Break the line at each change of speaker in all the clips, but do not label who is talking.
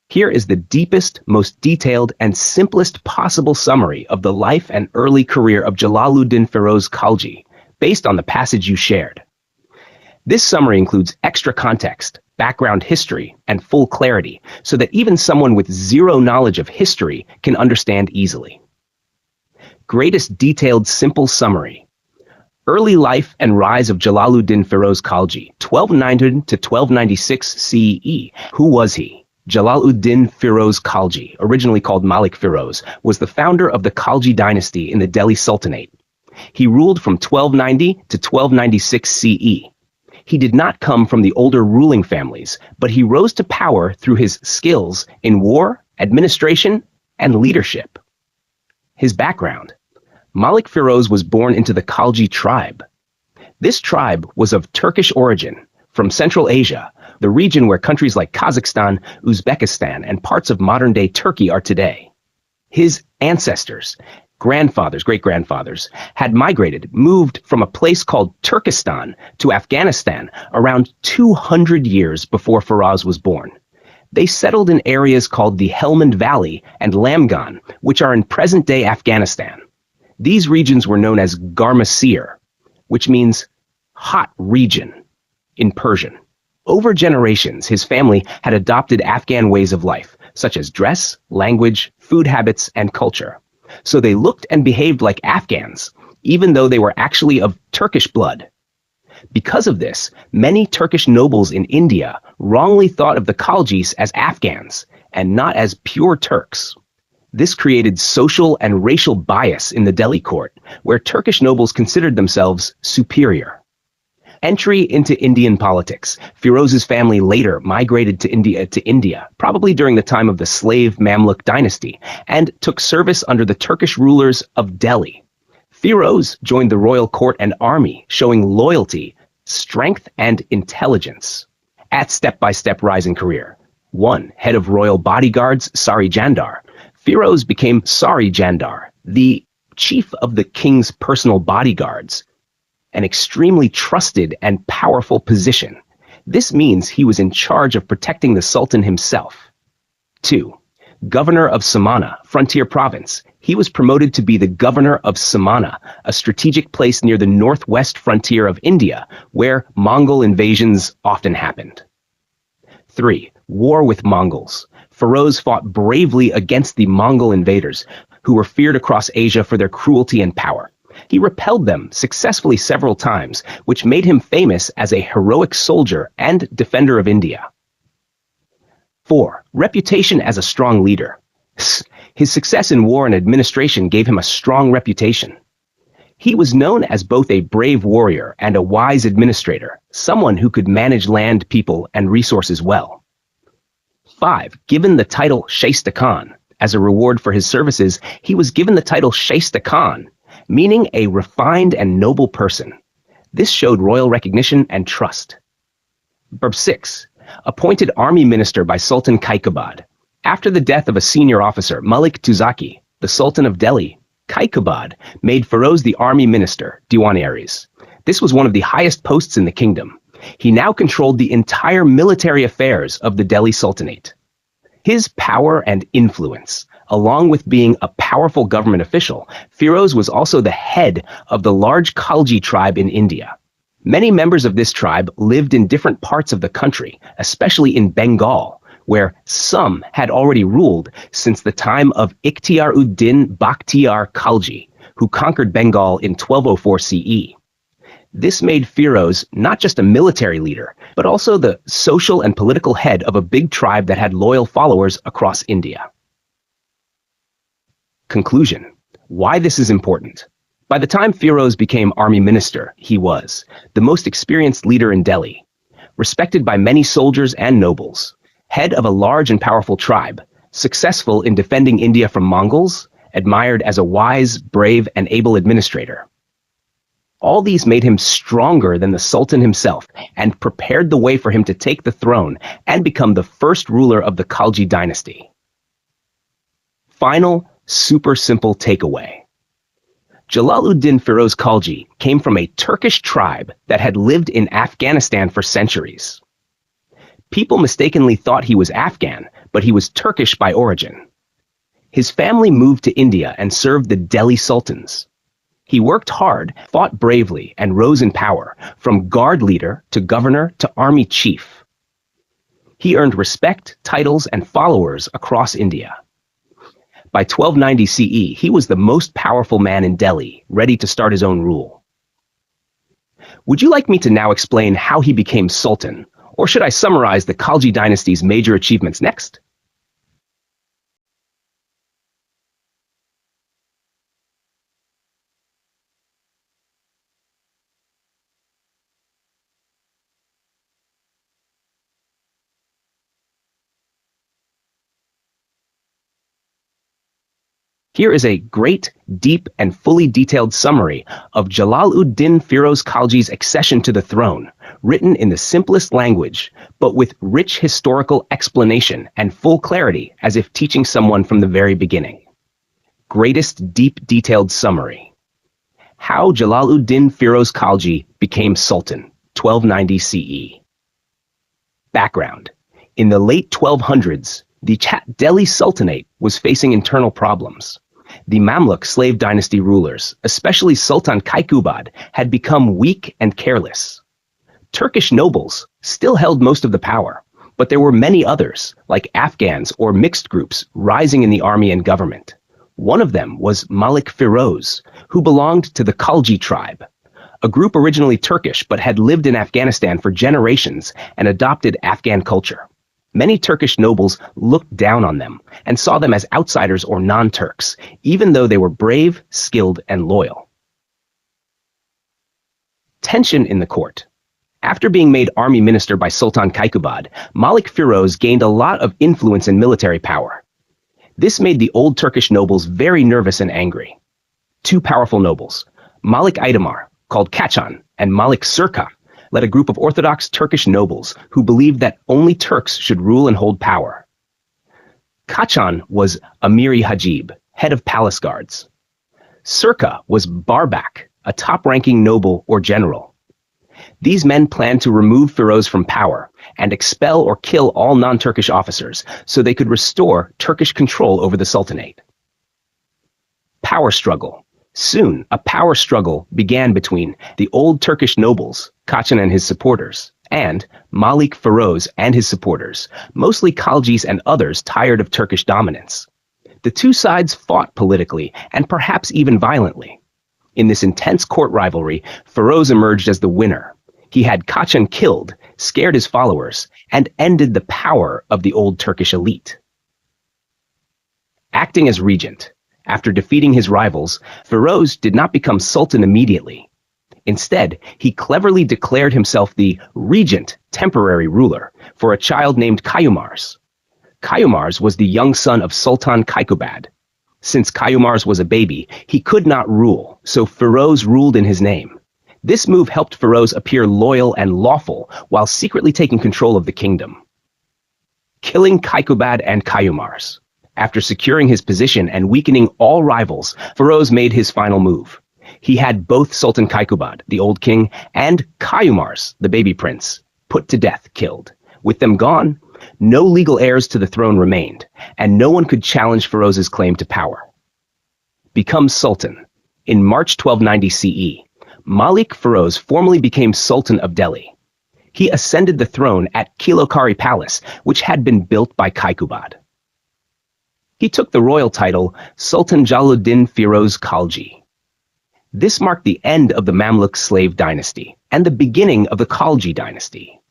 Here is the deepest, most detailed, and simplest possible summary of the life and early career of Jalaluddin Firuz Khalji, based on the passage you shared. This summary includes extra context, background history, and full clarity, so that even someone with zero knowledge of history can understand easily. Greatest detailed simple summary. Early life and rise of Jalaluddin Firuz Khalji, 1290 to 1296 CE. Who was he? Jalaluddin Firuz Khalji, originally called Malik Firuz, was the founder of the Khalji dynasty in the Delhi Sultanate. He ruled from 1290 to 1296 CE. He did not come from the older ruling families, but he rose to power through his skills in war, administration, and leadership. His background. Malik Firuz was born into the Khalji tribe. This tribe was of Turkish origin, from Central Asia, the region where countries like Kazakhstan, Uzbekistan, and parts of modern-day Turkey are today. His ancestors, grandfathers, great-grandfathers, had moved from a place called Turkestan to Afghanistan around 200 years before Firuz was born. They settled in areas called the Helmand Valley and Lamgan, which are in present-day Afghanistan. These regions were known as Garmasir, which means hot region in Persian. Over generations, his family had adopted Afghan ways of life, such as dress, language, food habits, and culture. So they looked and behaved like Afghans, even though they were actually of Turkish blood. Because of this, many Turkish nobles in India wrongly thought of the Khaljis as Afghans and not as pure Turks. This created social and racial bias in the Delhi court, where Turkish nobles considered themselves superior. Entry into Indian politics. Firuz's family later migrated to India, probably during the time of the slave Mamluk dynasty, and took service under the Turkish rulers of Delhi. Firuz joined the royal court and army, showing loyalty, strength, and intelligence. At step-by-step rise in career. 1. Head of royal bodyguards, Sari Jandar. Firuz became Sari Jandar, the chief of the king's personal bodyguards, an extremely trusted and powerful position. This means he was in charge of protecting the Sultan himself. 2. Governor of Samana, frontier province. He was promoted to be the governor of Samana, a strategic place near the northwest frontier of India, where Mongol invasions often happened. 3. War with Mongols. Firuz fought bravely against the Mongol invaders, who were feared across Asia for their cruelty and power. He repelled them successfully several times, which made him famous as a heroic soldier and defender of India. 4. Reputation as a strong leader. His success in war and administration gave him a strong reputation. He was known as both a brave warrior and a wise administrator, someone who could manage land, people, and resources well. 5. Given the title Shaista Khan. As a reward for his services, he was given the title Shaista Khan, meaning a refined and noble person. This showed royal recognition and trust. 6. Appointed army minister by Sultan Kaikubad. After the death of a senior officer, Malik Tuzaki, the Sultan of Delhi, Kaikubad made Firuz the army minister, Diwan-e-Aris. This was one of the highest posts in the kingdom. He now controlled the entire military affairs of the Delhi Sultanate. His power and influence, along with being a powerful government official, Firuz was also the head of the large Khalji tribe in India. Many members of this tribe lived in different parts of the country, especially in Bengal, where some had already ruled since the time of Ikhtiar-ud-Din Bakhtiar Khalji, who conquered Bengal in 1204 CE. This made Firuz not just a military leader, but also the social and political head of a big tribe that had loyal followers across India. Conclusion. Why this is important. By the time Firuz became army minister, he was the most experienced leader in Delhi, respected by many soldiers and nobles, head of a large and powerful tribe, successful in defending India from Mongols, admired as a wise, brave, and able administrator. All these made him stronger than the Sultan himself and prepared the way for him to take the throne and become the first ruler of the Khalji dynasty. Final, super simple takeaway. Jalaluddin Firuz Khalji came from a Turkish tribe that had lived in Afghanistan for centuries. People mistakenly thought he was Afghan, but he was Turkish by origin. His family moved to India and served the Delhi sultans. He worked hard, fought bravely, and rose in power, from guard leader to governor to army chief. He earned respect, titles, and followers across India. By 1290 CE, he was the most powerful man in Delhi, ready to start his own rule. Would you like me to now explain how he became sultan, or should I summarize the Khalji dynasty's major achievements next? Here is a great, deep, and fully detailed summary of Jalaluddin Firuz Khalji's accession to the throne, written in the simplest language, but with rich historical explanation and full clarity, as if teaching someone from the very beginning. Greatest deep detailed summary. How Jalaluddin Firuz Khalji became Sultan, 1290 CE. Background. In the late 1200s, the Delhi Sultanate was facing internal problems. The Mamluk slave dynasty rulers, especially Sultan Kaikubad, had become weak and careless. Turkish nobles still held most of the power, but there were many others, like Afghans or mixed groups, rising in the army and government. One of them was Malik Firuz, who belonged to the Khalji tribe, a group originally Turkish but had lived in Afghanistan for generations and adopted Afghan culture. Many Turkish nobles looked down on them and saw them as outsiders or non-Turks, even though they were brave, skilled, and loyal. Tension in the court. After being made army minister by Sultan Kaikubad, Malik Firuz gained a lot of influence and military power. This made the old Turkish nobles very nervous and angry. Two powerful nobles, Malik Aydamar, called Kachan, and Malik Surka, led a group of Orthodox Turkish nobles who believed that only Turks should rule and hold power. Kachan was Amiri Hajib, head of palace guards. Surka was Barbak, a top-ranking noble or general. These men planned to remove Firuz from power and expel or kill all non-Turkish officers so they could restore Turkish control over the Sultanate. Power struggle. Soon, a power struggle began between the old Turkish nobles, Kachan and his supporters, and Malik Firuz and his supporters, mostly Khaljis and others tired of Turkish dominance. The two sides fought politically and perhaps even violently. In this intense court rivalry, Firuz emerged as the winner. He had Kachan killed, scared his followers, and ended the power of the old Turkish elite. Acting as regent. After defeating his rivals, Firuz did not become sultan immediately. Instead, he cleverly declared himself the regent, temporary ruler, for a child named Kayumars. Kayumars was the young son of Sultan Kaikubad. Since Kayumars was a baby, he could not rule, so Firuz ruled in his name. This move helped Firuz appear loyal and lawful while secretly taking control of the kingdom. Killing Kaikubad and Kayumars. After securing his position and weakening all rivals, Firuz made his final move. He had both Sultan Kaikubad, the old king, and Kayumars, the baby prince, put to death, killed. With them gone, no legal heirs to the throne remained, and no one could challenge Firuz's claim to power. Become sultan. In March 1290 CE, Malik Firuz formally became Sultan of Delhi. He ascended the throne at Kilokari Palace, which had been built by Kaikubad. He took the royal title Sultan Jalaluddin Firuz Khalji. This marked the end of the Mamluk slave dynasty and the beginning of the Khalji dynasty.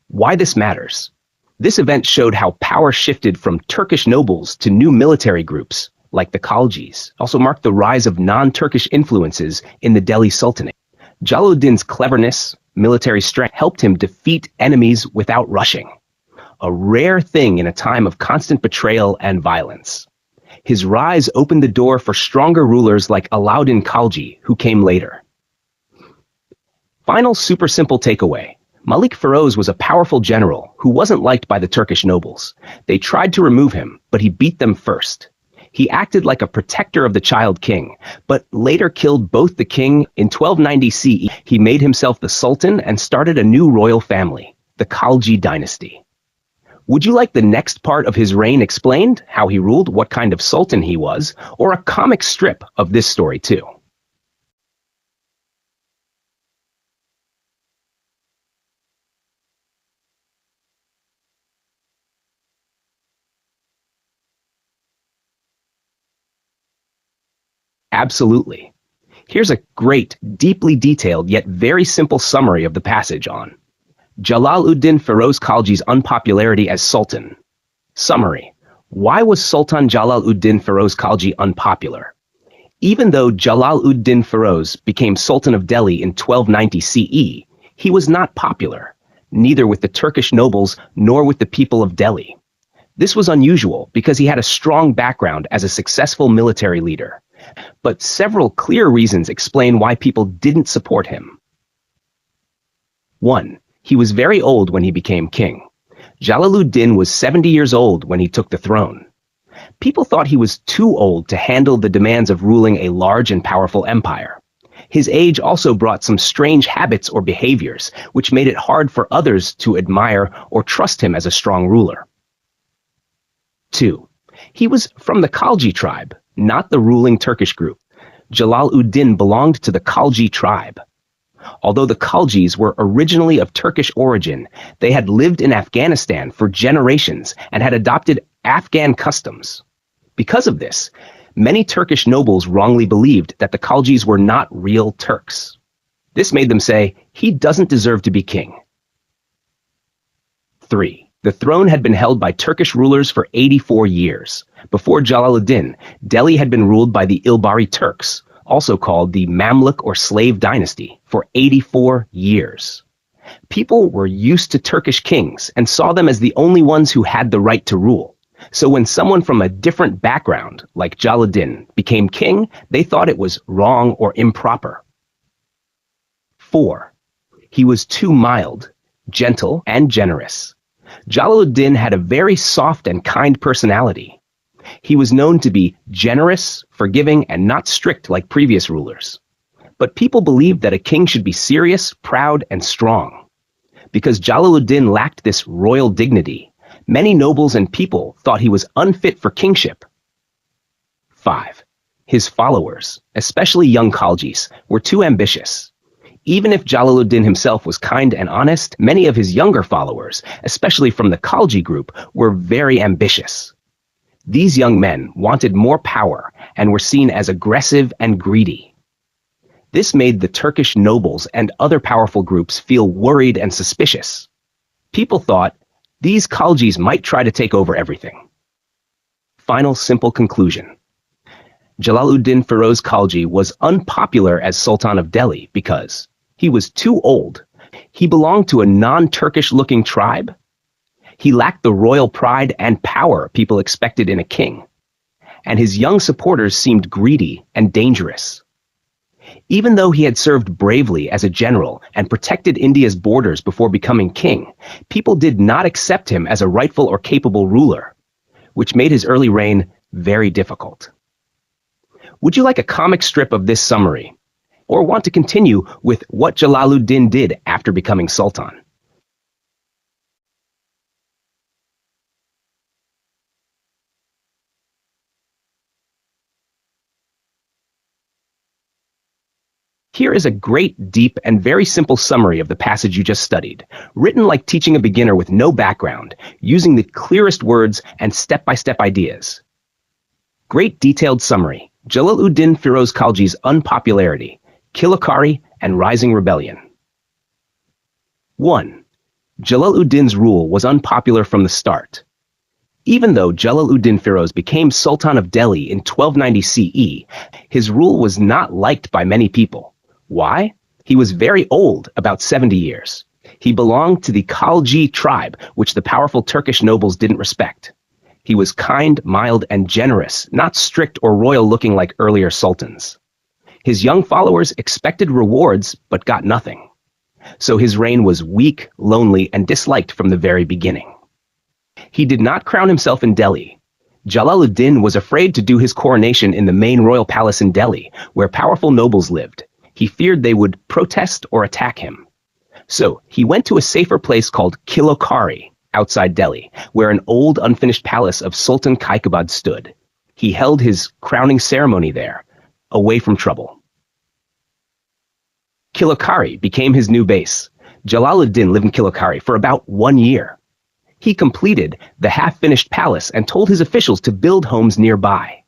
Why this matters? This event showed how power shifted from Turkish nobles to new military groups, like the Khaljis. Also marked the rise of non-Turkish influences in the Delhi Sultanate. Jalaluddin's cleverness, military strength helped him defeat enemies without rushing. A rare thing in a time of constant betrayal and violence. His rise opened the door for stronger rulers like Alauddin Khalji, who came later. Final super simple takeaway. Malik Firuz was a powerful general who wasn't liked by the Turkish nobles. They tried to remove him, but he beat them first. He acted like a protector of the child king, but later killed both the king. In 1290 CE. He made himself the sultan and started a new royal family, the Khalji dynasty. Would you like the next part of his reign explained, how he ruled, what kind of sultan he was, or a comic strip of this story too? Absolutely. Here's a great, deeply detailed yet very simple summary of the passage on Jalaluddin Feroz Khalji's unpopularity as sultan. Summary. Why was Sultan Jalaluddin Feroz Khalji unpopular? Even though Jalaluddin Feroz became Sultan of Delhi in 1290 CE, he was not popular, neither with the Turkish nobles nor with the people of Delhi. This was unusual because he had a strong background as a successful military leader. But several clear reasons explain why people didn't support him. 1. He was very old when he became king. Jalaluddin was 70 years old when he took the throne. People thought he was too old to handle the demands of ruling a large and powerful empire. His age also brought some strange habits or behaviors, which made it hard for others to admire or trust him as a strong ruler. 2. He was from the Khalji tribe, not the ruling Turkish group. Jalaluddin belonged to the Khalji tribe. Although the Khaljis were originally of Turkish origin, they had lived in Afghanistan for generations and had adopted Afghan customs. Because of this, many Turkish nobles wrongly believed that the Khaljis were not real Turks. This made them say, he doesn't deserve to be king. 3. The throne had been held by Turkish rulers for 84 years. Before Jalaluddin, Delhi had been ruled by the Ilbari Turks, also called the Mamluk or slave dynasty, for 84 years. People were used to Turkish kings and saw them as the only ones who had the right to rule. So when someone from a different background, like Jalaluddin, became king, they thought it was wrong or improper. 4. He was too mild, gentle, and generous. Jalaluddin had a very soft and kind personality. He was known to be generous, forgiving, and not strict like previous rulers. But people believed that a king should be serious, proud, and strong. Because Jalaluddin lacked this royal dignity, many nobles and people thought he was unfit for kingship. 5. His followers, especially young Khaljis, were too ambitious. Even if Jalaluddin himself was kind and honest, many of his younger followers, especially from the Khalji group, were very ambitious. These young men wanted more power and were seen as aggressive and greedy. This made the Turkish nobles and other powerful groups feel worried and suspicious. People thought, these Khaljis might try to take over everything. Final simple conclusion. Jalaluddin Feroz Khalji was unpopular as Sultan of Delhi because he was too old. He belonged to a non-Turkish looking tribe. He lacked the royal pride and power people expected in a king. And his young supporters seemed greedy and dangerous. Even though he had served bravely as a general and protected India's borders before becoming king, people did not accept him as a rightful or capable ruler, which made his early reign very difficult. Would you like a comic strip of this summary? Or want to continue with what Jalaluddin did after becoming sultan? Here is a great, deep, and very simple summary of the passage you just studied, written like teaching a beginner with no background, using the clearest words and step-by-step ideas. Great detailed summary. Jalaluddin Feroz Khalji's unpopularity, Kilakari, and rising rebellion. 1. Jalaluddin's rule was unpopular from the start. Even though Jalaluddin Feroz became Sultan of Delhi in 1290 CE, his rule was not liked by many people. Why? He was very old, about 70 years. He belonged to the Khalji tribe, which the powerful Turkish nobles didn't respect. He was kind, mild, and generous, not strict or royal-looking like earlier sultans. His young followers expected rewards, but got nothing. So his reign was weak, lonely, and disliked from the very beginning. He did not crown himself in Delhi. Jalaluddin was afraid to do his coronation in the main royal palace in Delhi, where powerful nobles lived. He feared they would protest or attack him. So he went to a safer place called Kilokari, outside Delhi, where an old unfinished palace of Sultan Kaikubad stood. He held his crowning ceremony there, away from trouble. Kilokari became his new base. Jalaluddin lived in Kilokari for about 1 year. He completed the half-finished palace and told his officials to build homes nearby.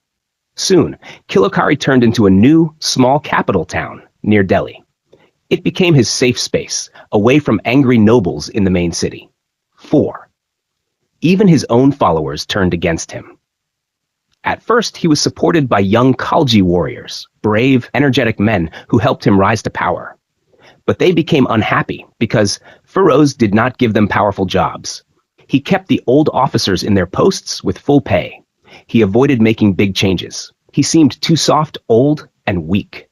Soon, Kilokari turned into a new, small capital town near Delhi. It became his safe space, away from angry nobles in the main city. 4. Even his own followers turned against him. At first, he was supported by young Khalji warriors, brave, energetic men who helped him rise to power. But they became unhappy because Firuz did not give them powerful jobs. He kept the old officers in their posts with full pay. He avoided making big changes. He seemed too soft, old, and weak.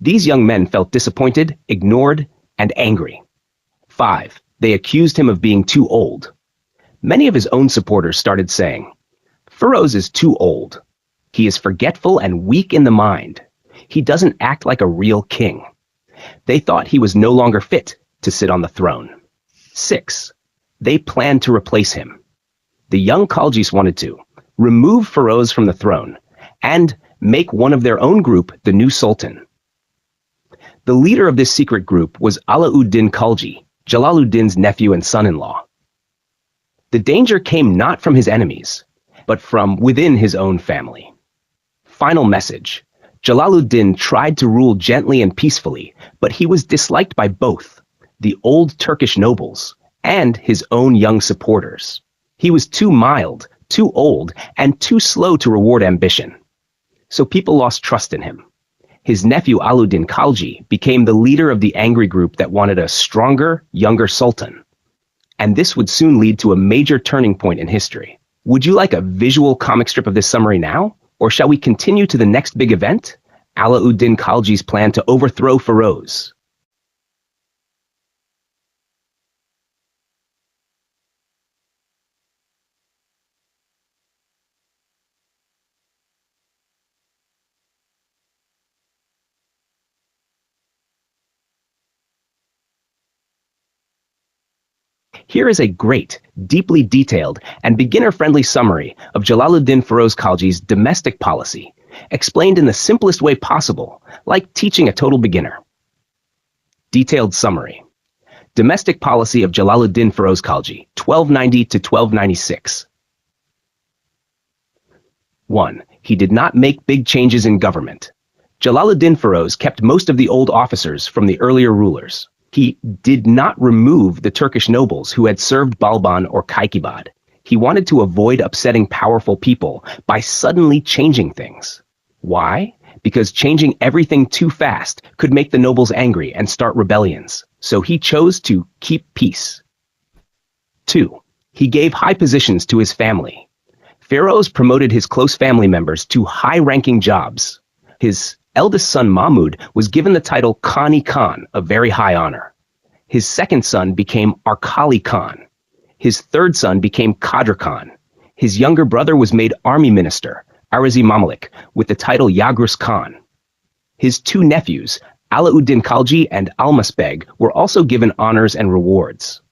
These young men felt disappointed, ignored, and angry. 5. They accused him of being too old. Many of his own supporters started saying, "Firuz is too old. He is forgetful and weak in the mind. He doesn't act like a real king." They thought he was no longer fit to sit on the throne. 6. They planned to replace him. The young Khaljis wanted to remove Firuz from the throne and make one of their own group the new sultan. The leader of this secret group was Alauddin Khalji, Jalaluddin's nephew and son-in-law. The danger came not from his enemies, but from within his own family. Final message. Jalaluddin tried to rule gently and peacefully, but he was disliked by both, the old Turkish nobles and his own young supporters. He was too mild, too old, and too slow to reward ambition. So people lost trust in him. His nephew Alauddin Khalji became the leader of the angry group that wanted a stronger, younger sultan. And this would soon lead to a major turning point in history. Would you like a visual comic strip of this summary now? Or shall we continue to the next big event? Alauddin Khalji's plan to overthrow Firuz. Here is a great, deeply detailed, and beginner-friendly summary of Jalaluddin Firuz Khalji's domestic policy, explained in the simplest way possible, like teaching a total beginner. Detailed summary. Domestic policy of Jalaluddin Firuz Khalji, 1290 to 1296. 1. He did not make big changes in government. Jalaluddin Firuz kept most of the old officers from the earlier rulers. He did not remove the Turkish nobles who had served Balban or Kaikubad. He wanted to avoid upsetting powerful people by suddenly changing things. Why? Because changing everything too fast could make the nobles angry and start rebellions. So he chose to keep peace. 2. He gave high positions to his family. Firuz promoted his close family members to high-ranking jobs. His eldest son Mahmud was given the title Khani Khan, a very high honor. His second son became Arkali Khan. His third son became Qadr Khan. His younger brother was made army minister, Arazi Mamalik, with the title Yagrus Khan. His two nephews, Alauddin Khalji and Almas Beg, were also given honors and rewards.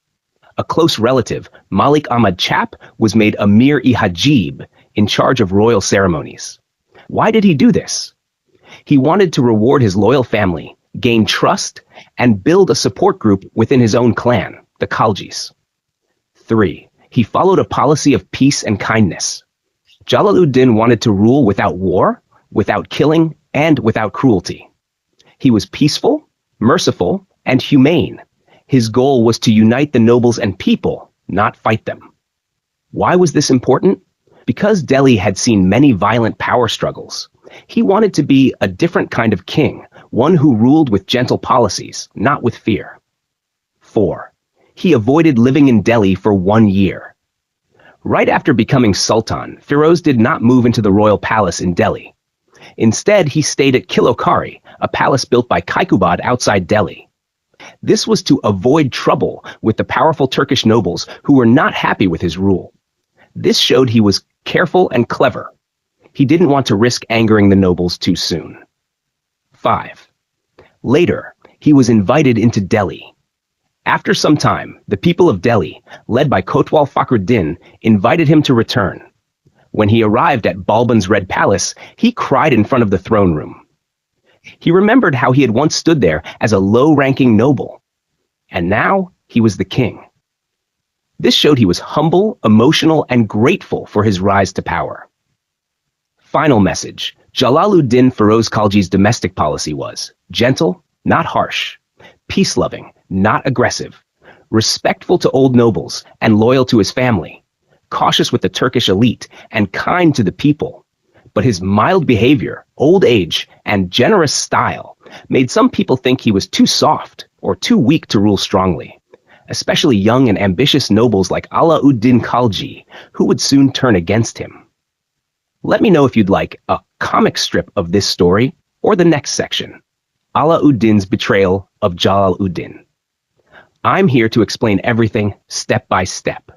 A close relative, Malik Ahmad Chap, was made Amir-i-Hajib, in charge of royal ceremonies. Why did he do this? He wanted to reward his loyal family, gain trust, and build a support group within his own clan, the Khaljis. 3. He followed a policy of peace and kindness. Jalaluddin wanted to rule without war, without killing, and without cruelty. He was peaceful, merciful, and humane. His goal was to unite the nobles and people, not fight them. Why was this important? Because Delhi had seen many violent power struggles. He wanted to be a different kind of king, one who ruled with gentle policies, not with fear. 4. He avoided living in Delhi for 1 year. Right after becoming sultan, Firuz did not move into the royal palace in Delhi. Instead, he stayed at Kilokari, a palace built by Kaikubad outside Delhi. This was to avoid trouble with the powerful Turkish nobles who were not happy with his rule. This showed he was careful and clever. He didn't want to risk angering the nobles too soon. 5. Later, he was invited into Delhi. After some time, the people of Delhi, led by Kotwal Fakhruddin, invited him to return. When he arrived at Balban's Red Palace, he cried in front of the throne room. He remembered how he had once stood there as a low-ranking noble, and now he was the king. This showed he was humble, emotional, and grateful for his rise to power. Final message: Jalaluddin Firuz Khalji's domestic policy was gentle, not harsh, peace-loving, not aggressive, respectful to old nobles and loyal to his family, cautious with the Turkish elite and kind to the people. But his mild behavior, old age, and generous style made some people think he was too soft or too weak to rule strongly, especially young and ambitious nobles like Alauddin Khalji, who would soon turn against him. Let me know if you'd like a comic strip of this story or the next section, Alauddin's betrayal of Jalaluddin. I'm here to explain everything step by step.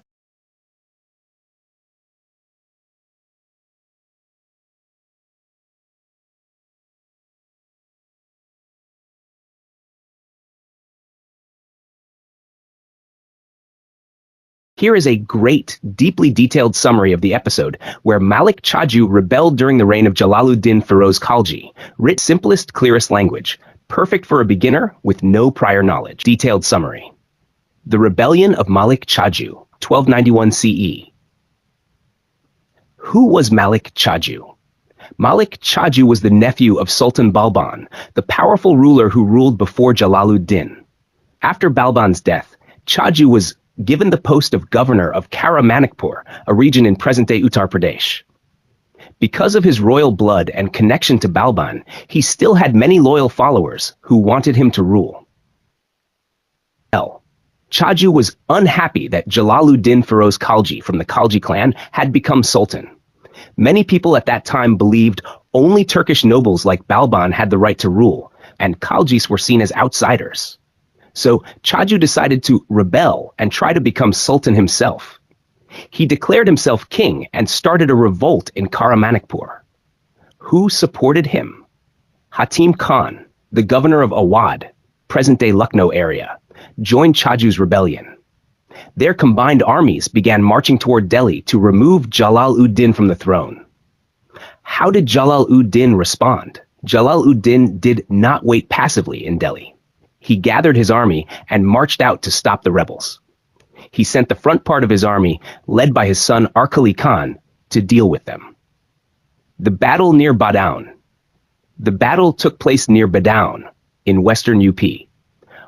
Here is a great, deeply detailed summary of the episode where Malik Chaju rebelled during the reign of Jalaluddin Firuz Khalji, writ simplest, clearest language, perfect for a beginner with no prior knowledge. Detailed summary. The Rebellion of Malik Chaju, 1291 CE. Who was Malik Chaju? Malik Chaju was the nephew of Sultan Balban, the powerful ruler who ruled before Jalaluddin. After Balban's death, Chaju was given the post of governor of Karamanikpur, a region in present-day Uttar Pradesh. Because of his royal blood and connection to Balban, he still had many loyal followers who wanted him to rule. Chaju was unhappy that Jalaluddin Firuz Khalji from the Khalji clan had become sultan. Many people at that time believed only Turkish nobles like Balban had the right to rule, and Khaljis were seen as outsiders. So Chaju decided to rebel and try to become sultan himself. He declared himself king and started a revolt in Karamanikpur. Who supported him? Hatim Khan, the governor of Awadh, present-day Lucknow area, joined Chaju's rebellion. Their combined armies began marching toward Delhi to remove Jalaluddin from the throne. How did Jalaluddin respond? Jalaluddin did not wait passively in Delhi. He gathered his army and marched out to stop the rebels. He sent the front part of his army, led by his son Arkali Khan, to deal with them. The battle near Badaun. The battle took place near Badaun, in western UP.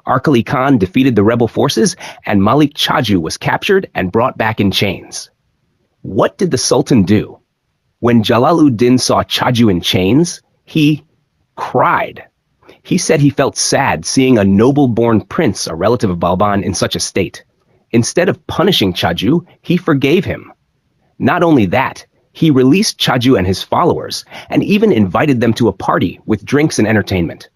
Arkali Khan defeated the rebel forces, and Malik Chaju was captured and brought back in chains. What did the Sultan do? When Jalaluddin saw Chaju in chains, he cried. He said he felt sad seeing a noble-born prince, a relative of Balban, in such a state. Instead of punishing Chaju, he forgave him. Not only that, he released Chaju and his followers, and even invited them to a party with drinks and entertainment.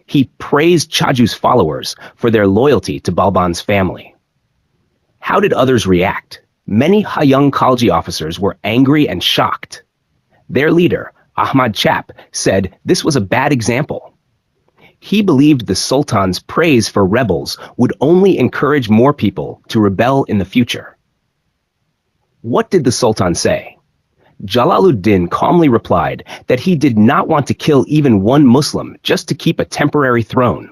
He praised Chaju's followers for their loyalty to Balban's family. How did others react? Many young Khalji officers were angry and shocked. Their leader, Ahmad Chap, said this was a bad example. He believed the Sultan's praise for rebels would only encourage more people to rebel in the future. What did the Sultan say? Jalaluddin calmly replied that he did not want to kill even one Muslim just to keep a temporary throne.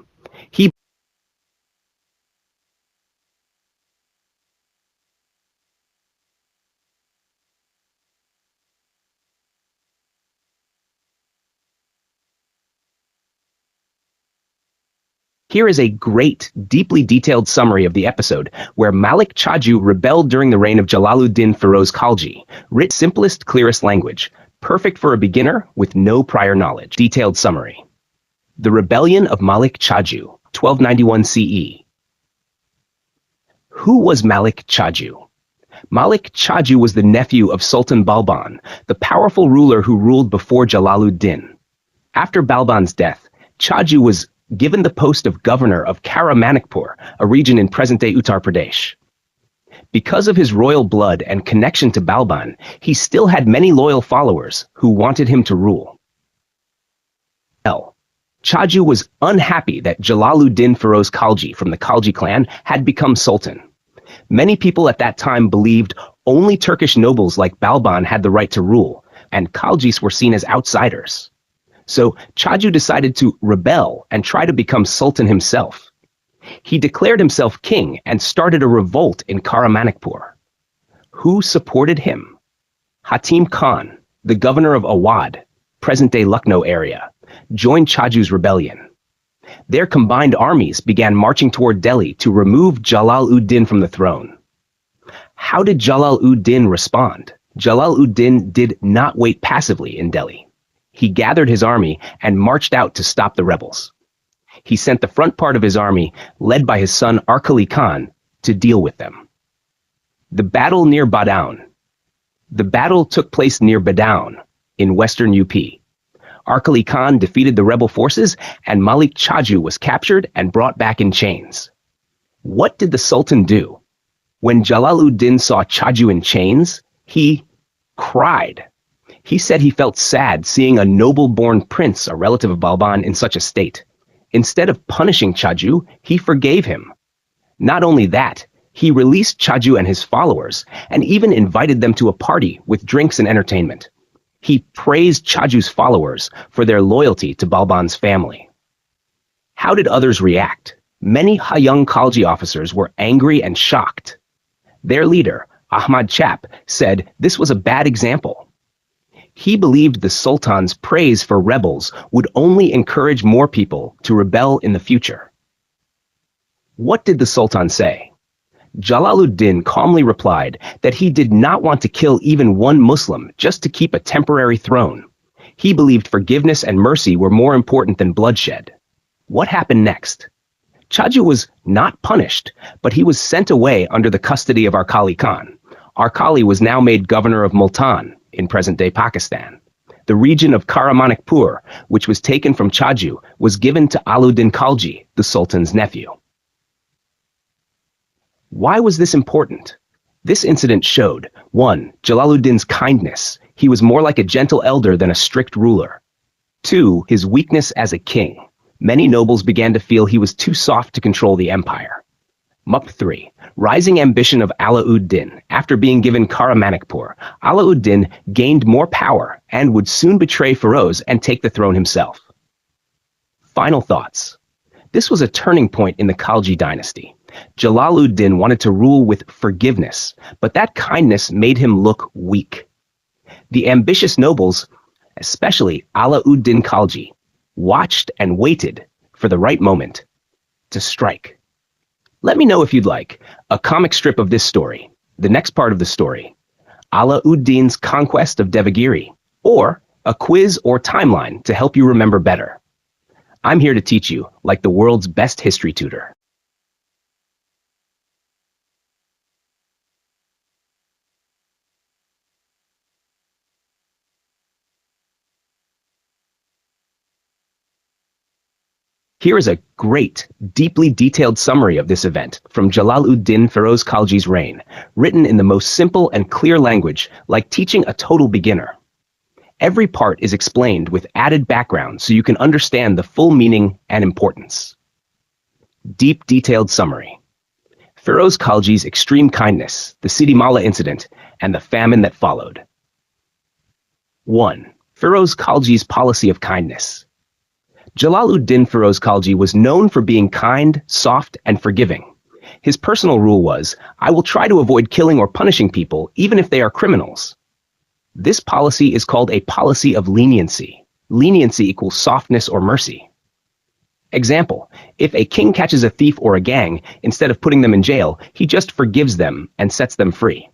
Here is a great, deeply detailed summary of the episode where Malik Chaju rebelled during the reign of Jalaluddin Firuz Khalji, writ simplest, clearest language, perfect for a beginner with no prior knowledge. Detailed summary. The Rebellion of Malik Chaju, 1291 CE. Who was Malik Chaju? Malik Chaju was the nephew of Sultan Balban, the powerful ruler who ruled before Jalaluddin. After Balban's death, Chaju was given the post of governor of Karamanikpur, a region in present-day Uttar Pradesh. Because of his royal blood and connection to Balban, he still had many loyal followers who wanted him to rule. Chaju was unhappy that Jalaluddin Feroz Khalji from the Khalji clan had become sultan. Many people at that time believed only Turkish nobles like Balban had the right to rule, and Khaljis were seen as outsiders. So Chaju decided to rebel and try to become sultan himself. He declared himself king and started a revolt in Karamanikpur. Who supported him? Hatim Khan, the governor of Awadh, present-day Lucknow area, joined Chaju's rebellion. Their combined armies began marching toward Delhi to remove Jalaluddin from the throne. How did Jalaluddin respond? Jalaluddin did not wait passively in Delhi. He gathered his army and marched out to stop the rebels. He sent the front part of his army, led by his son Arkali Khan, to deal with them. The battle near Badaun. The battle took place near Badaun, in western UP. Arkali Khan defeated the rebel forces, and Malik Chaju was captured and brought back in chains. What did the Sultan do? When Jalaluddin saw Chaju in chains, he cried. He said he felt sad seeing a noble-born prince, a relative of Balban, in such a state. Instead of punishing Chaju, he forgave him. Not only that, he released Chaju and his followers, and even invited them to a party with drinks and entertainment. He praised Chaju's followers for their loyalty to Balban's family. How did others react? Many young Khalji officers were angry and shocked. Their leader, Ahmad Chap, said this was a bad example. He believed the Sultan's praise for rebels would only encourage more people to rebel in the future. What did the Sultan say? Jalaluddin calmly replied that he did not want to kill even one Muslim just to keep a temporary throne. He believed forgiveness and mercy were more important than bloodshed. What happened next? Chaju was not punished, but he was sent away under the custody of Arkali Khan. Arkali was now made governor of Multan in present-day Pakistan. The region of Karamanikpur, which was taken from Chaju, was given to Alauddin Khalji, the Sultan's nephew. Why was this important? This incident showed, 1. Jalaluddin's kindness. He was more like a gentle elder than a strict ruler. 2. His weakness as a king. Many nobles began to feel he was too soft to control the empire. Mup 3. Rising ambition of Alauddin. After being given Karamanikpur, Alauddin gained more power and would soon betray Feroz and take the throne himself. Final thoughts. This was a turning point in the Khalji dynasty. Jalaluddin wanted to rule with forgiveness, but that kindness made him look weak. The ambitious nobles, especially Alauddin Khalji, watched and waited for the right moment to strike. Let me know if you'd like a comic strip of this story, the next part of the story, Alauddin's conquest of Devagiri, or a quiz or timeline to help you remember better. I'm here to teach you like the world's best history tutor. Here is a great, deeply detailed summary of this event from Jalaluddin Feroz Khalji's reign, written in the most simple and clear language, like teaching a total beginner. Every part is explained with added background so you can understand the full meaning and importance. Deep, detailed summary. Feroz Khalji's extreme kindness, the Sidi Mala incident, and the famine that followed. 1. Feroz Khalji's policy of kindness. Jalaluddin Feroz Khalji was known for being kind, soft, and forgiving. His personal rule was, I will try to avoid killing or punishing people, even if they are criminals. This policy is called a policy of leniency. Leniency equals softness or mercy. Example, if a king catches a thief or a gang, instead of putting them in jail, he just forgives them and sets them free.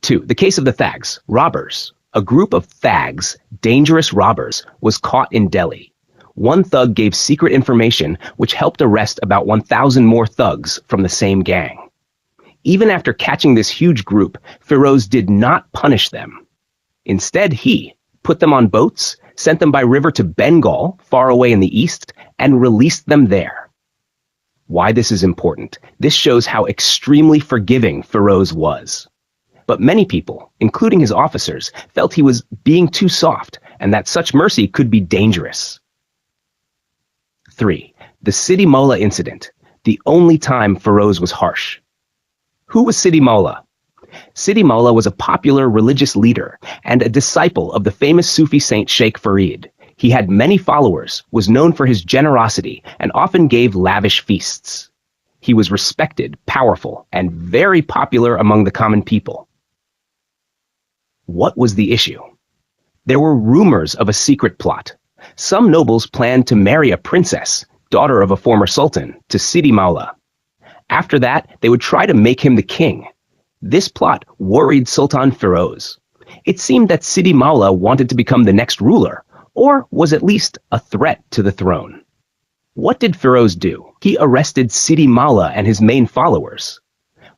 2. The case of the Thags, robbers. A group of Thags, dangerous robbers, was caught in Delhi. One thug gave secret information which helped arrest about 1,000 more thugs from the same gang. Even after catching this huge group, Feroz did not punish them. Instead, he put them on boats, sent them by river to Bengal, far away in the east, and released them there. Why this is important? This shows how extremely forgiving Feroz was. But many people, including his officers, felt he was being too soft and that such mercy could be dangerous. 3. The Sidi Maula incident, the only time Firuz was harsh. Who was Sidi Maula? Sidi Maula was a popular religious leader and a disciple of the famous Sufi saint Sheikh Farid. He had many followers, was known for his generosity, and often gave lavish feasts. He was respected, powerful, and very popular among the common people. What was the issue? There were rumors of a secret plot. Some nobles planned to marry a princess, daughter of a former sultan, to Sidi Maula. After that, they would try to make him the king. This plot worried Sultan Firuz. It seemed that Sidi Maula wanted to become the next ruler, or was at least a threat to the throne. What did Firuz do? He arrested Sidi Maula and his main followers.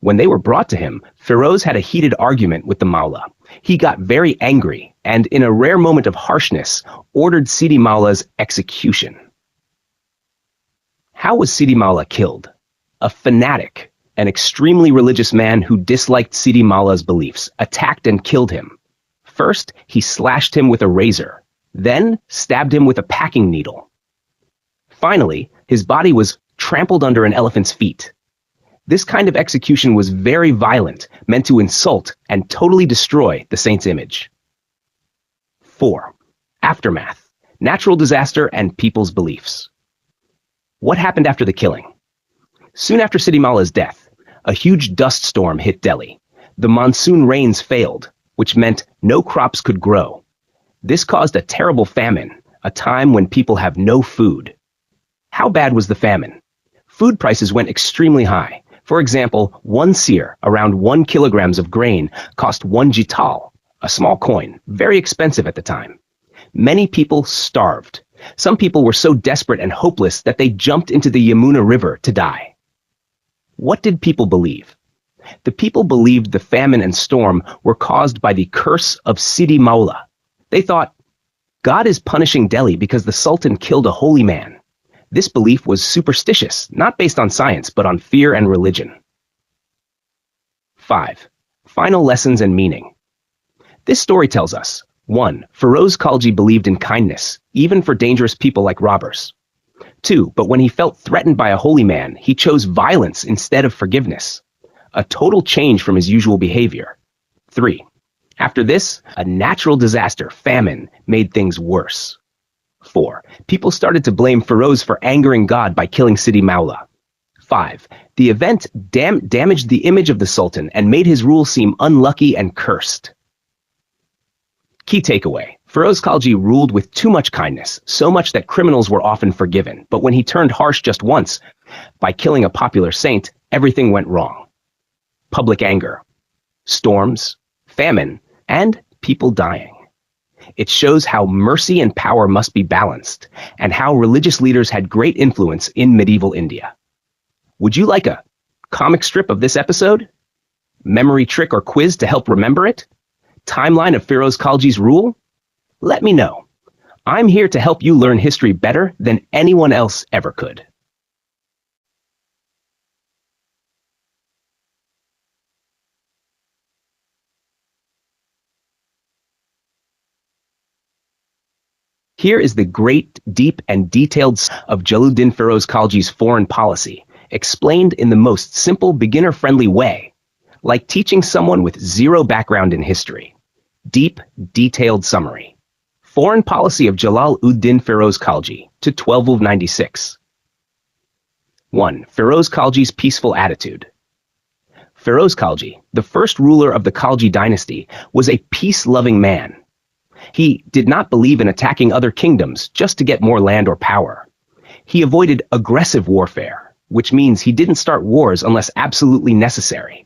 When they were brought to him, Firuz had a heated argument with the Maula. He got very angry and, in a rare moment of harshness, ordered Sidi Maula's execution. How was Sidi Maula killed? A fanatic, an extremely religious man who disliked Sidi Maula's beliefs, attacked and killed him. First, he slashed him with a razor, then stabbed him with a packing needle. Finally, his body was trampled under an elephant's feet. This kind of execution was very violent, meant to insult and totally destroy the saint's image. 4. Aftermath, natural disaster and people's beliefs. What happened after the killing? Soon after Sidi Maula's death, a huge dust storm hit Delhi. The monsoon rains failed, which meant no crops could grow. This caused a terrible famine, a time when people have no food. How bad was the famine? Food prices went extremely high. For example, 1 seer, around 1 kilogram of grain, cost 1 jital, a small coin, very expensive at the time. Many people starved. Some people were so desperate and hopeless that they jumped into the Yamuna River to die. What did people believe? The people believed the famine and storm were caused by the curse of Sidi Maula. They thought, God is punishing Delhi because the Sultan killed a holy man. This belief was superstitious, not based on science, but on fear and religion. 5. Final lessons and meaning. This story tells us, 1. Firuz Khalji believed in kindness, even for dangerous people like robbers. 2. But when he felt threatened by a holy man, he chose violence instead of forgiveness. A total change from his usual behavior. 3. After this, a natural disaster, famine, made things worse. 4. People started to blame Firuz for angering God by killing Sidi Maula. 5. The event damaged the image of the Sultan and made his rule seem unlucky and cursed. Key takeaway. Firuz Khalji ruled with too much kindness, so much that criminals were often forgiven. But when he turned harsh just once, by killing a popular saint, everything went wrong. Public anger, storms, famine, and people dying. It shows how mercy and power must be balanced, and how religious leaders had great influence in medieval India. Would you like a comic strip of this episode? Memory trick or quiz to help remember it? Timeline of Firuz Khalji's rule? Let me know. I'm here to help you learn history better than anyone else ever could. Here is the great, deep, and detailed of Jalaluddin Firuz Khalji's foreign policy, explained in the most simple, beginner-friendly way, like teaching someone with zero background in history. Deep, detailed summary. Foreign policy of Jalaluddin Firuz Khalji to 1296. 1. Firuz Khalji's peaceful attitude. Firuz Khalji, the first ruler of the Khalji dynasty, was a peace-loving man. He did not believe in attacking other kingdoms just to get more land or power. He avoided aggressive warfare, which means he didn't start wars unless absolutely necessary.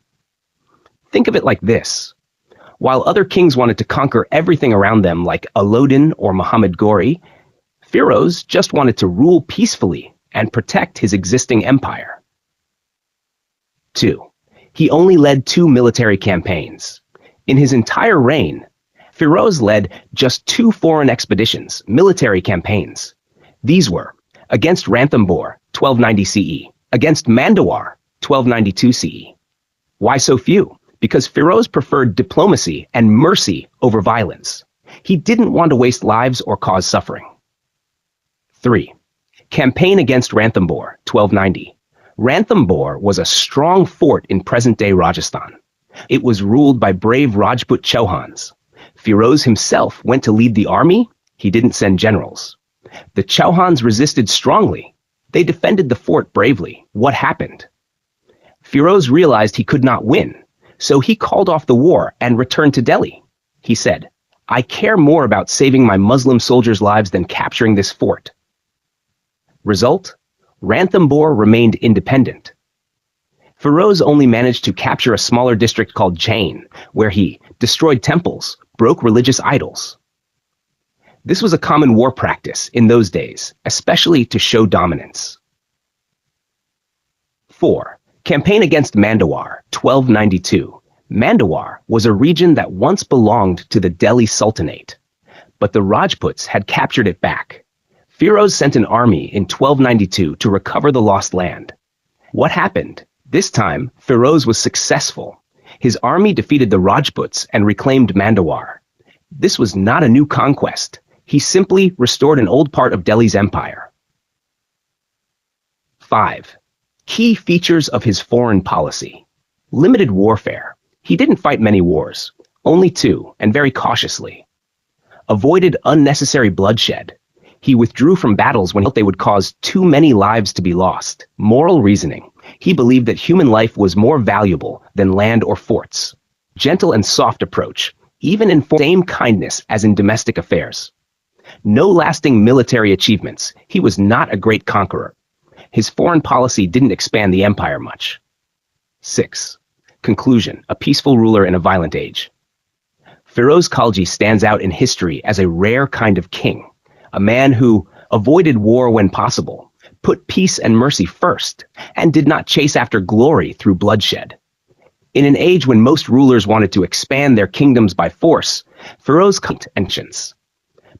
Think of it like this. While other kings wanted to conquer everything around them like Alauddin or Muhammad Ghori, Firuz just wanted to rule peacefully and protect his existing empire. 2. He only led 2 military campaigns. In his entire reign, Firuz led just 2 foreign expeditions, military campaigns. These were against Ranthambore, 1290 CE, against Mandawar, 1292 CE. Why so few? Because Firuz preferred diplomacy and mercy over violence. He didn't want to waste lives or cause suffering. 3. Campaign against Ranthambore, 1290. Ranthambore was a strong fort in present-day Rajasthan. It was ruled by brave Rajput Chauhans. Firuz himself went to lead the army. He didn't send generals. The Chauhans resisted strongly. They defended the fort bravely. What happened? Firuz realized he could not win, so he called off the war and returned to Delhi. He said, "I care more about saving my Muslim soldiers' lives than capturing this fort." Result? Ranthambore remained independent. Firuz only managed to capture a smaller district called Jain, where he destroyed temples, broke religious idols. This was a common war practice in those days, especially to show dominance. 4. Campaign against Mandawar, 1292. Mandawar was a region that once belonged to the Delhi Sultanate, but the Rajputs had captured it back. Firuz sent an army in 1292 to recover the lost land. What happened? This time, Firuz was successful. His army defeated the Rajputs and reclaimed Mandawar. This was not a new conquest. He simply restored an old part of Delhi's empire. 5. Key features of his foreign policy. Limited warfare. He didn't fight many wars, only 2, and very cautiously. Avoided unnecessary bloodshed. He withdrew from battles when he felt they would cause too many lives to be lost. Moral reasoning. He believed that human life was more valuable than land or forts. Gentle and soft approach, even in same kindness as in domestic affairs. No lasting military achievements. He was not a great conqueror. His foreign policy didn't expand the empire much. 6. Conclusion. A peaceful ruler in a violent age. Firuz Khalji stands out in history as a rare kind of king. A man who avoided war when possible, put peace and mercy first, and did not chase after glory through bloodshed. In an age when most rulers wanted to expand their kingdoms by force, Firuz cut tensions.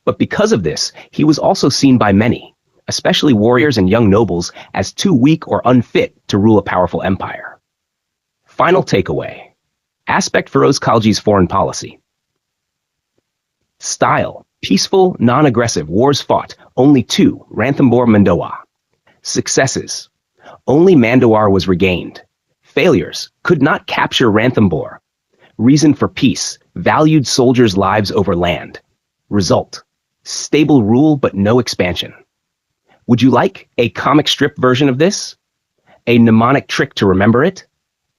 But because of this, he was also seen by many, especially warriors and young nobles, as too weak or unfit to rule a powerful empire. Final takeaway. Aspect Firuz Khalji's foreign policy. Style. Peaceful, non-aggressive, wars fought, only 2, Ranthambore, Mandawar. Successes. Only Mandawar was regained. Failures. Could not capture Ranthambore. Reason for peace. Valued soldiers' lives over land. Result. Stable rule but no expansion. Would you like a comic strip version of this? A mnemonic trick to remember it?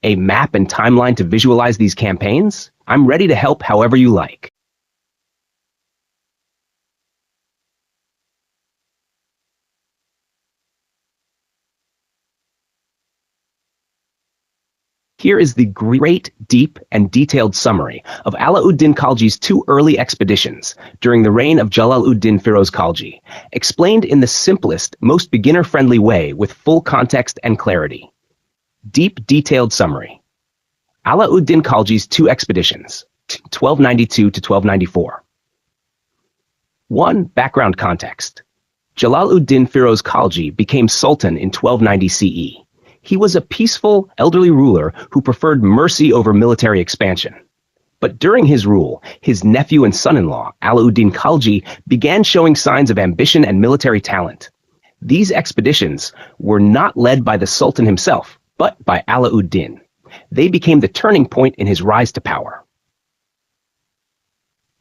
A map and timeline to visualize these campaigns? I'm ready to help however you like. Here is the great, deep, and detailed summary of Alauddin Khalji's 2 early expeditions during the reign of Jalaluddin Firuz Khalji, explained in the simplest, most beginner-friendly way with full context and clarity. Deep, detailed summary. Alauddin Khalji's 2 expeditions, 1292 to 1294. 1. Background context. Jalaluddin Firuz Khalji became Sultan in 1290 CE. He was a peaceful, elderly ruler who preferred mercy over military expansion. But during his rule, his nephew and son-in-law, Alauddin Khalji, began showing signs of ambition and military talent. These expeditions were not led by the Sultan himself, but by Alauddin. They became the turning point in his rise to power.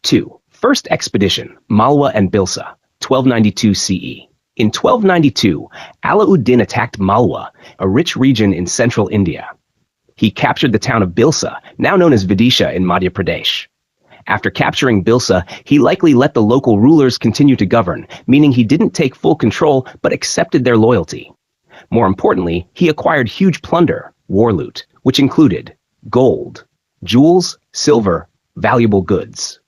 2. First expedition, Malwa and Bilsa, 1292 CE. In 1292, Alauddin attacked Malwa, a rich region in central India. He captured the town of Bilsa, now known as Vidisha in Madhya Pradesh. After capturing Bilsa, he likely let the local rulers continue to govern, meaning he didn't take full control but accepted their loyalty. More importantly, he acquired huge plunder, war loot, which included gold, jewels, silver, valuable goods.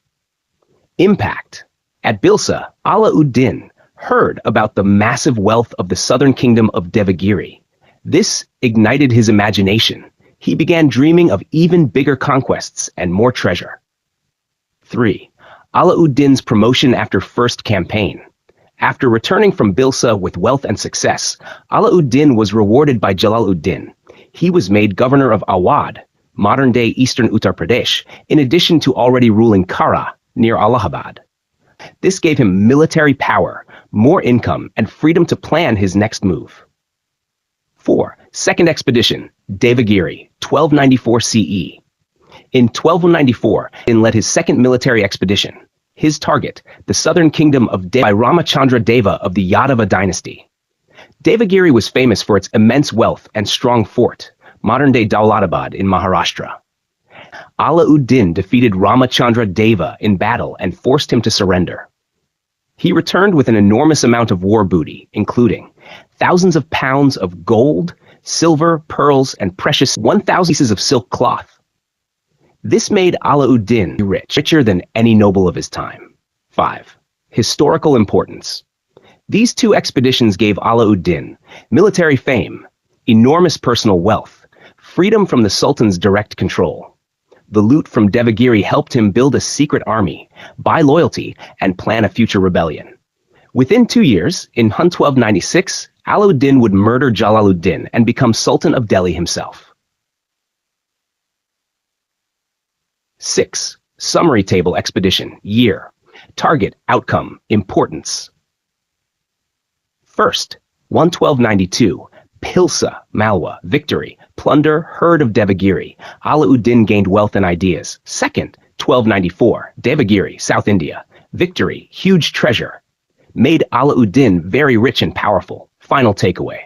Impact. At Bilsa, Alauddin heard about the massive wealth of the southern kingdom of Devagiri. This ignited his imagination. He began dreaming of even bigger conquests and more treasure. 3. Alauddin's promotion after first campaign. After returning from Bilsa with wealth and success, Alauddin was rewarded by Jalaluddin. He was made governor of Awadh, modern-day eastern Uttar Pradesh, in addition to already ruling Kara, near Allahabad. This gave him military power, more income, and freedom to plan his next move. 4. Second expedition, Devagiri, 1294 CE. In 1294, Jalaluddin led his second military expedition. His target, the southern kingdom of Deva by Ramachandra Deva of the Yadava dynasty. Devagiri was famous for its immense wealth and strong fort, modern-day Daulatabad in Maharashtra. Alauddin defeated Ramachandra Deva in battle and forced him to surrender. He returned with an enormous amount of war booty, including thousands of pounds of gold, silver, pearls, and precious 1,000 pieces of silk cloth. This made Alauddin richer than any noble of his time. 5. Historical importance. These two expeditions gave Alauddin military fame, enormous personal wealth, freedom from the Sultan's direct control. The loot from Devagiri helped him build a secret army, buy loyalty, and plan a future rebellion. Within 2 years, in 1296, Alauddin would murder Jalaluddin and become Sultan of Delhi himself. 6. Summary table expedition, year, target, outcome, importance. First, 1292, Pilsa, Malwa, victory, plunder, herd of Devagiri. Alauddin gained wealth and ideas. Second, 1294, Devagiri, South India, victory, huge treasure. Made Alauddin very rich and powerful. Final takeaway.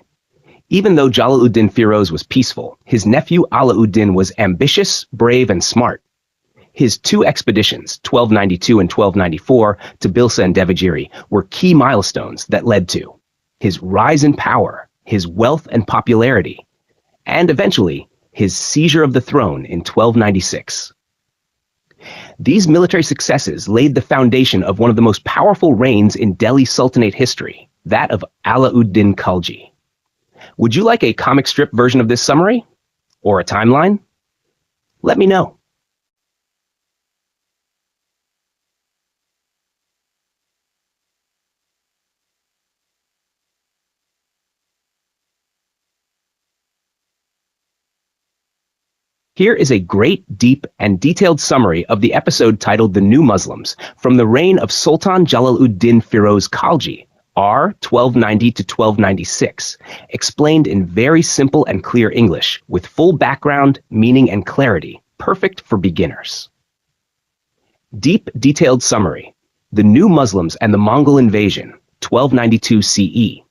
Even though Jalaluddin Firuz was peaceful, his nephew Alauddin was ambitious, brave, and smart. His two expeditions, 1292 and 1294, to Bilsa and Devagiri, were key milestones that led to his rise in power, his wealth and popularity, and eventually his seizure of the throne in 1296. These military successes laid the foundation of one of the most powerful reigns in Delhi Sultanate history, that of Alauddin Khalji. Would you like a comic strip version of this summary? Or a timeline? Let me know. Here is a great, deep, and detailed summary of the episode titled The New Muslims, from the reign of Sultan Jalaluddin Firuz Khalji, R. 1290 to 1296, explained in very simple and clear English, with full background, meaning, and clarity, perfect for beginners. Deep, detailed summary. The New Muslims and the Mongol Invasion, 1292 CE.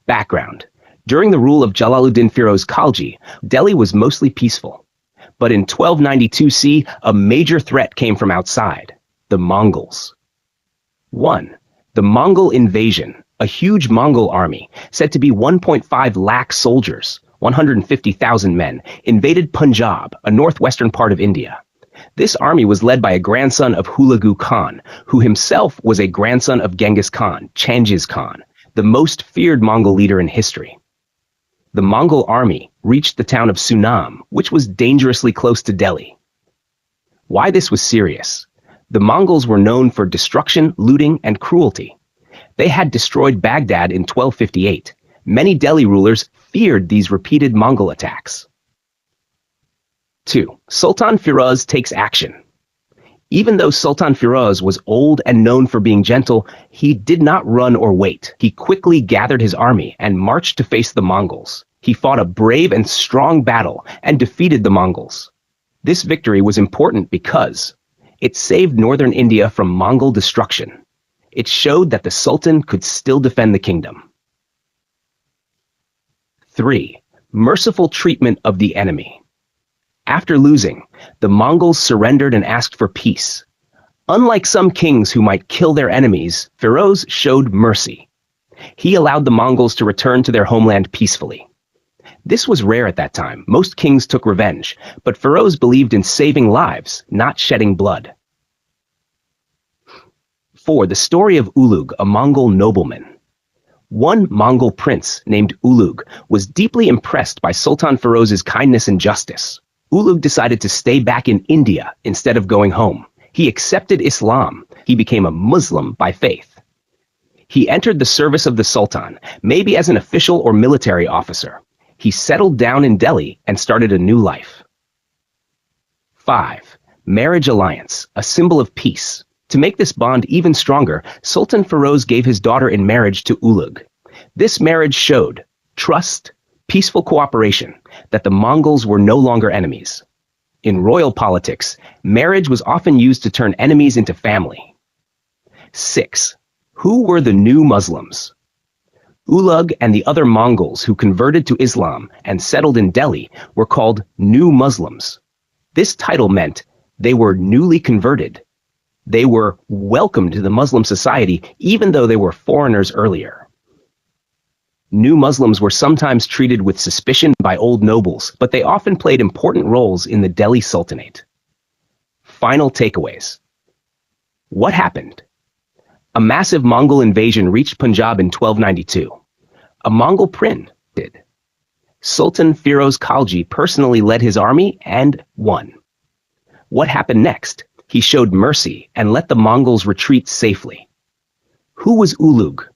Background. During the rule of Jalaluddin Firuz Khalji, Delhi was mostly peaceful. But in 1292 CE, a major threat came from outside, the Mongols. 1. The Mongol invasion, a huge Mongol army, said to be 1.5 lakh soldiers, 150,000 men, invaded Punjab, a northwestern part of India. This army was led by a grandson of Hulagu Khan, who himself was a grandson of Genghis Khan, Changiz Khan, the most feared Mongol leader in history. The Mongol army reached the town of Sunam, which was dangerously close to Delhi. Why this was serious? The Mongols were known for destruction, looting, and cruelty. They had destroyed Baghdad in 1258. Many Delhi rulers feared these repeated Mongol attacks. 2. Sultan Firuz takes action. Even though Sultan Firuz was old and known for being gentle, he did not run or wait. He quickly gathered his army and marched to face the Mongols. He fought a brave and strong battle and defeated the Mongols. This victory was important because it saved northern India from Mongol destruction. It showed that the Sultan could still defend the kingdom. 3. Merciful treatment of the enemy. After losing, the Mongols surrendered and asked for peace. Unlike some kings who might kill their enemies, Firuz showed mercy. He allowed the Mongols to return to their homeland peacefully. This was rare at that time. Most kings took revenge, but Firuz believed in saving lives, not shedding blood. 4. The story of Ulugh, a Mongol nobleman. One Mongol prince named Ulugh was deeply impressed by Sultan Firuz's kindness and justice. Ulugh decided to stay back in India instead of going home. He accepted Islam. He became a Muslim by faith. He entered the service of the Sultan, maybe as an official or military officer. He settled down in Delhi and started a new life. 5. Marriage alliance, a symbol of peace. To make this bond even stronger, Sultan Firuz gave his daughter in marriage to Ulugh. This marriage showed trust, peaceful cooperation, that the Mongols were no longer enemies. In royal politics, marriage was often used to turn enemies into family. 6. Who were the new Muslims? Ulugh and the other Mongols who converted to Islam and settled in Delhi were called New Muslims. This title meant they were newly converted. They were welcomed to the Muslim society even though they were foreigners earlier. New Muslims were sometimes treated with suspicion by old nobles, but they often played important roles in the Delhi Sultanate. Final takeaways. What happened? A massive Mongol invasion reached Punjab in 1292. A Mongol prince did. Sultan Firuz Khalji personally led his army and won. What happened next? He showed mercy and let the Mongols retreat safely. Who was Ulugh?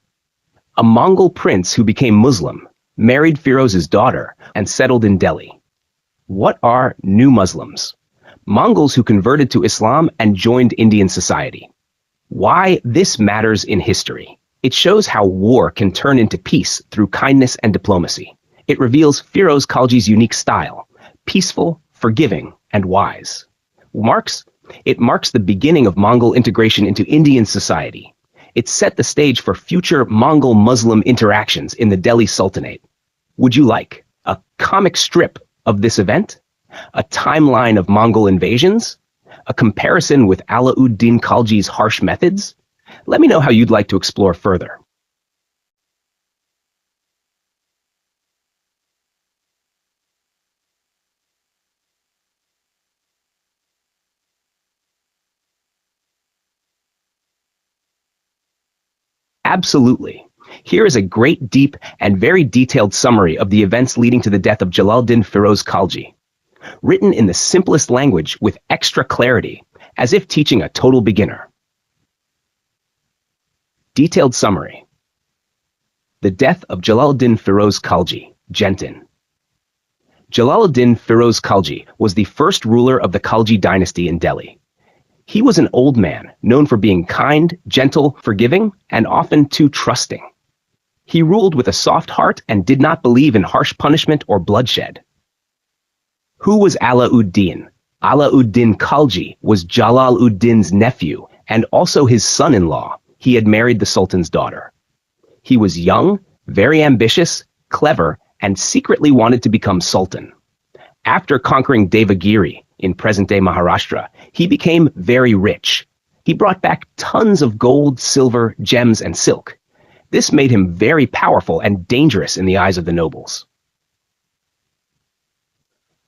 A Mongol prince who became Muslim, married Firuz's daughter, and settled in Delhi. What are New Muslims? Mongols who converted to Islam and joined Indian society. Why this matters in history. It shows how war can turn into peace through kindness and diplomacy. It reveals Firuz Khalji's unique style, peaceful, forgiving, and wise. It marks the beginning of Mongol integration into Indian society. It set the stage for future Mongol-Muslim interactions in the Delhi Sultanate. Would you like a comic strip of this event? A timeline of Mongol invasions? A comparison with Alauddin Khalji's harsh methods? Let me know how you'd like to explore further. Absolutely. Here is a great, deep, and very detailed summary of the events leading to the death of Jalaluddin Firuz Khalji, written in the simplest language with extra clarity, as if teaching a total beginner. Detailed summary. The death of Jalaluddin Firuz Khalji, Gentin. Jalaluddin Firuz Khalji was the first ruler of the Khalji dynasty in Delhi. He was an old man, known for being kind, gentle, forgiving, and often too trusting. He ruled with a soft heart and did not believe in harsh punishment or bloodshed. Who was Alauddin? Alauddin Khalji was Jalaluddin's nephew and also his son-in-law. He had married the Sultan's daughter. He was young, very ambitious, clever, and secretly wanted to become Sultan. After conquering Devagiri in present-day Maharashtra, he became very rich. He brought back tons of gold, silver, gems, and silk. This made him very powerful and dangerous in the eyes of the nobles.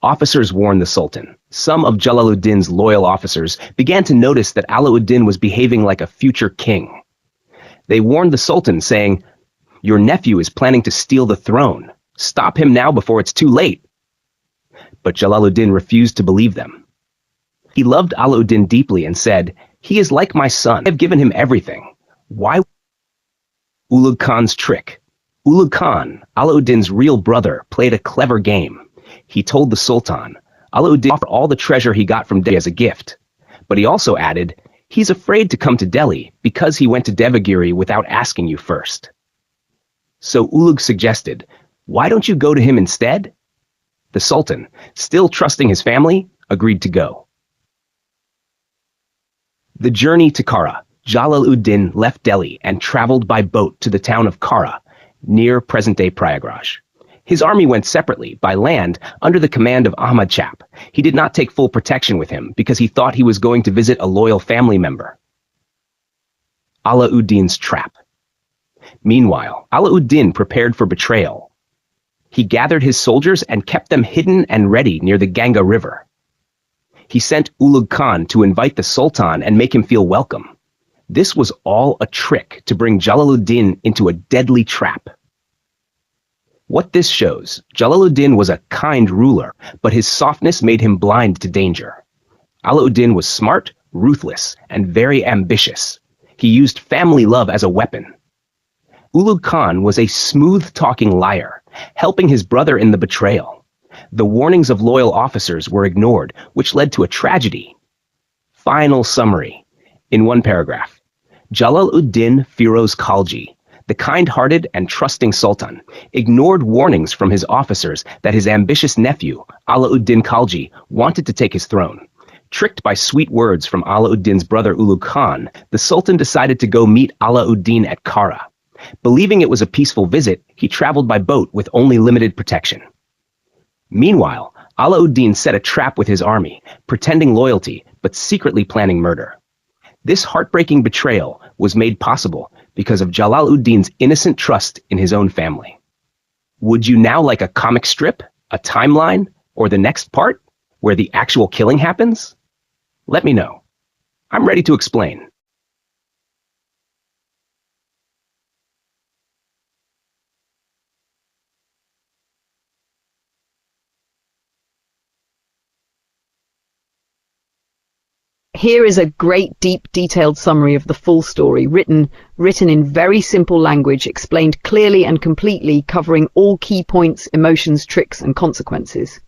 Officers warned the Sultan. Some of Jalaluddin's loyal officers began to notice that Alauddin was behaving like a future king. They warned the Sultan, saying, "Your nephew is planning to steal the throne. Stop him now before it's too late." But Jalaluddin refused to believe them. He loved Alauddin deeply and said, "He is like my son. I have given him everything. Why?" Ulugh Khan's trick. Ulugh Khan, Alauddin's real brother, played a clever game. He told the Sultan, Alauddin offered all the treasure he got from Delhi as a gift. But he also added, "He's afraid to come to Delhi because he went to Devagiri without asking you first." So Ulugh suggested, "Why don't you go to him instead?" The Sultan, still trusting his family, agreed to go. The journey to Kara. Jalaluddin left Delhi and traveled by boat to the town of Kara, near present-day Prayagraj. His army went separately, by land, under the command of Ahmad Chap. He did not take full protection with him because he thought he was going to visit a loyal family member. Alauddin's trap. Meanwhile, Alauddin prepared for betrayal. He gathered his soldiers and kept them hidden and ready near the Ganga River. He sent Ulugh Khan to invite the Sultan and make him feel welcome. This was all a trick to bring Jalaluddin into a deadly trap. What this shows, Jalaluddin was a kind ruler, but his softness made him blind to danger. Alauddin was smart, ruthless, and very ambitious. He used family love as a weapon. Ulugh Khan was a smooth-talking liar, helping his brother in the betrayal. The warnings of loyal officers were ignored, which led to a tragedy. Final summary. In one paragraph, Jalaluddin Firuz Khalji, the kind-hearted and trusting sultan, ignored warnings from his officers that his ambitious nephew, Alauddin Khalji, wanted to take his throne. Tricked by sweet words from Alauddin's brother Ulu Khan, the sultan decided to go meet Alauddin at Kara. Believing it was a peaceful visit, he traveled by boat with only limited protection. Meanwhile, Alauddin set a trap with his army, pretending loyalty but secretly planning murder. This heartbreaking betrayal was made possible because of Jalaluddin's innocent trust in his own family. Would you now like a comic strip, a timeline, or the next part, where the actual killing happens? Let me know. I'm ready to explain.
Here is a great, deep, detailed summary of the full story, written in very simple language, explained clearly and completely, covering all key points, emotions, tricks, and consequences.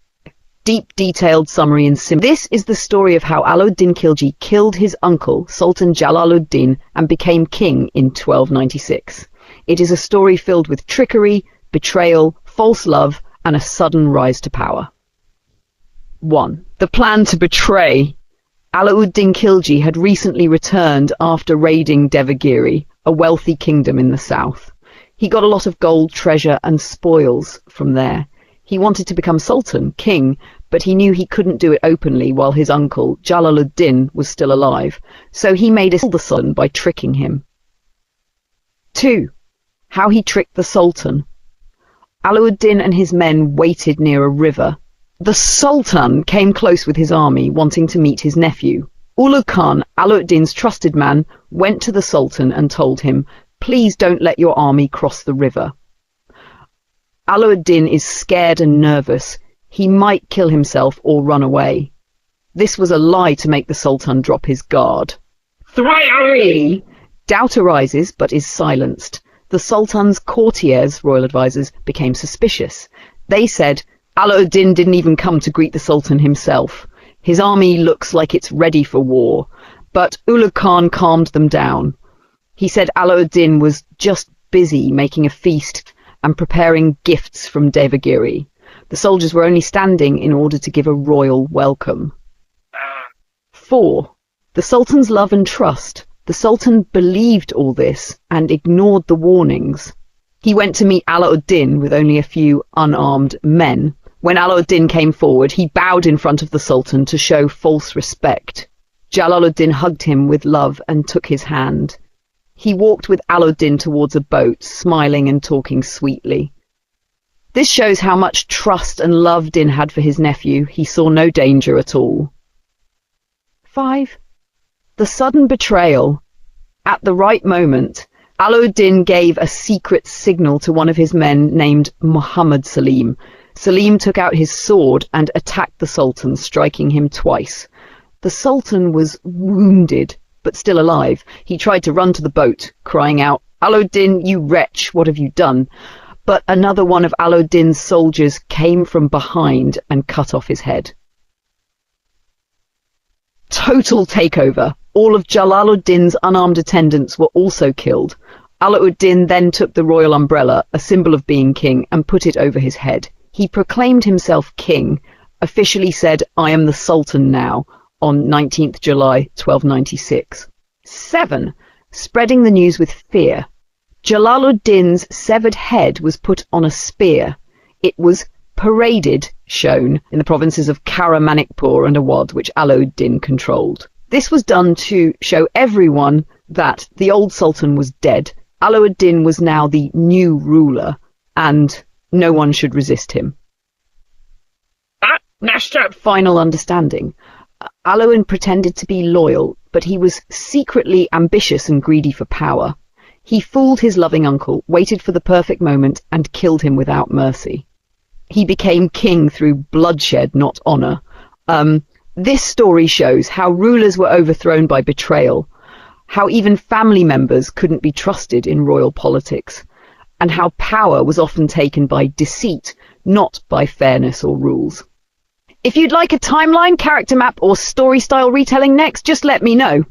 Deep, detailed summary in simple. This is the story of how Alauddin Khilji killed his uncle, Sultan Jalaluddin, and became king in 1296. It is a story filled with trickery, betrayal, false love, and a sudden rise to power. 1. The plan to betray. Alauddin Khilji had recently returned after raiding Devagiri, a wealthy kingdom in the south. He got a lot of gold, treasure, and spoils from there. He wanted to become sultan, king, but he knew he couldn't do it openly while his uncle, Jalaluddin, was still alive, so he made a the sultan by tricking him. 2. How he tricked the sultan. Alauddin and his men waited near a river. The Sultan came close with his army, wanting to meet his nephew. Ulu Khan, Alauddin's trusted man, went to the Sultan and told him, "Please don't let your army cross the river." Alauddin is scared and nervous. He might kill himself or run away. This was a lie to make the Sultan drop his guard. 3. Doubt arises but is silenced. The Sultan's courtiers, royal advisors, became suspicious. They said, Alauddin didn't even come to greet the Sultan himself. His army looks like it's ready for war. But Ulu Khan calmed them down. He said Alauddin was just busy making a feast and preparing gifts from Devagiri. The soldiers were only standing in order to give a royal welcome. 4. The Sultan's love and trust. The Sultan believed all this and ignored the warnings. He went to meet Alauddin with only a few unarmed men. When Alauddin came forward, he bowed in front of the Sultan to show false respect. Jalaluddin hugged him with love and took his hand. He walked with Alauddin towards a boat, smiling and talking sweetly. This shows how much trust and love Din had for his nephew. He saw no danger at all. 5. The sudden betrayal. At the right moment, Alauddin gave a secret signal to one of his men named Muhammad Salim. Salim took out his sword and attacked the Sultan, striking him twice. The Sultan was wounded, but still alive. He tried to run to the boat, crying out, "Alauddin, you wretch, what have you done?" But another one of Alauddin's soldiers came from behind and cut off his head. Total takeover. All of Jalaluddin's unarmed attendants were also killed. Alauddin then took the royal umbrella, a symbol of being king, and put it over his head. He proclaimed himself king, officially said, "I am the Sultan now," on 19th July 1296. 7. Spreading the news with fear. Jalaluddin's severed head was put on a spear. It was paraded, shown, in the provinces of Karamanikpur and Awadh, which Alauddin controlled. This was done to show everyone that the old Sultan was dead. Alauddin was now the new ruler, and no one should resist him. Final understanding. Alauddin pretended to be loyal, but he was secretly ambitious and greedy for power. He fooled his loving uncle, waited for the perfect moment, and killed him without mercy. He became king through bloodshed, not honor. This story shows how rulers were overthrown by betrayal, how even family members couldn't be trusted in royal politics, and how power was often taken by deceit, not by fairness or rules. If you'd like a timeline, character map, or story-style retelling next, just let me know.